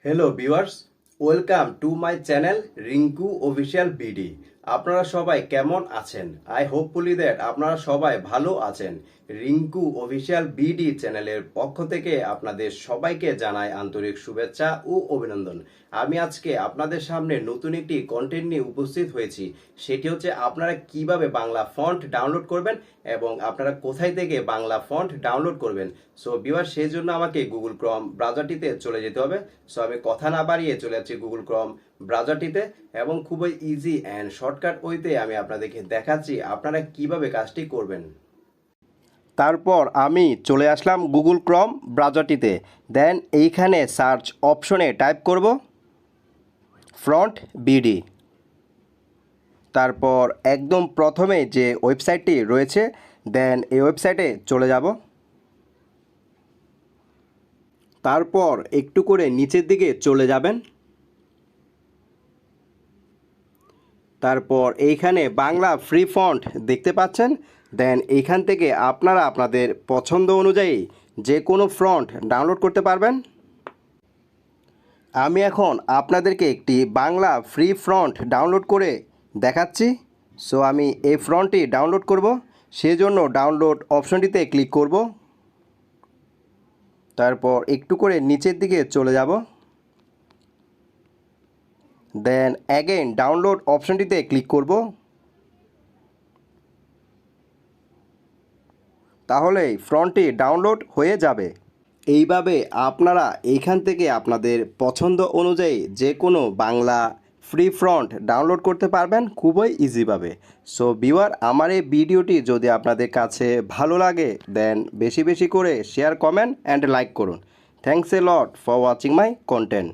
Hello viewers, welcome to my channel Rinku official BD. আপনারা সবাই কেমন আছেন? আই হোপফুলি দ্যাট আপনারা সবাই ভালো আছেন। রিঙ্কু অফিসিয়াল বিডি চ্যানেলের পক্ষ থেকে আপনাদের সবাইকে জানাই আন্তরিক শুভেচ্ছা ও অভিনন্দন। আমি আজকে আপনাদের সামনে নতুন একটি কন্টেন্ট নিয়ে উপস্থিত হয়েছি। সেটি হচ্ছে আপনারা কিভাবে বাংলা ফন্ট ডাউনলোড করবেন এবং আপনারা কোথায় থেকে বাংলা ফন্ট ডাউনলোড করবেন। সো ভিউয়ার, সেই জন্য আমাকে গুগল ক্রোম ব্রাউজারটিতে চলে যেতে হবে। সো আমি কথা না বাড়িয়ে চলে যাচ্ছি গুগল ক্রোম ব্রাউজারটিতে এবং খুবই ইজি অ্যান্ড শর্টকাট ওয়েতে আমি আপনাদেরকে দেখাচ্ছি আপনারা কিভাবে কাজটি করবেন। তারপর আমি চলে আসলাম গুগল ক্রোম ব্রাউজারটিতে। দেন এইখানে সার্চ অপশনে টাইপ করব ফ্রন্ট বিডি। তারপর একদম প্রথমে যে ওয়েবসাইটটি রয়েছে, দেন এই ওয়েবসাইটে চলে যাব। তারপর একটু করে নিচের দিকে চলে যাবেন। তারপর এইখানে বাংলা ফ্রি ফন্ট দেখতে পাচ্ছেন। দেন এইখান থেকে আপনারা আপনাদের পছন্দ অনুযায়ী যে কোনো ফন্ট ডাউনলোড করতে পারবেন। আমি এখন আপনাদেরকে একটি বাংলা ফ্রি ফন্ট ডাউনলোড করে দেখাচ্ছি। সো আমি এই ফন্টটি ডাউনলোড করব, সেজন্য ডাউনলোড অপশনটিতে ক্লিক করব। তারপর একটু করে নিচের দিকে চলে যাব। দেন অ্যাগেন ডাউনলোড অপশনটিতে ক্লিক করব। তাহলেই ফন্টটি ডাউনলোড হয়ে যাবে। এইভাবে আপনারা এইখান থেকে আপনাদের পছন্দ অনুযায়ী যে কোনো বাংলা ফ্রি ফন্ট ডাউনলোড করতে পারবেন খুবই ইজিভাবে। সো ভিউয়ার, আমার এই ভিডিওটি যদি আপনাদের কাছে ভালো লাগে দেন বেশি বেশি করে শেয়ার, কমেন্ট অ্যান্ড লাইক করুন। Thanks a lot for watching my content.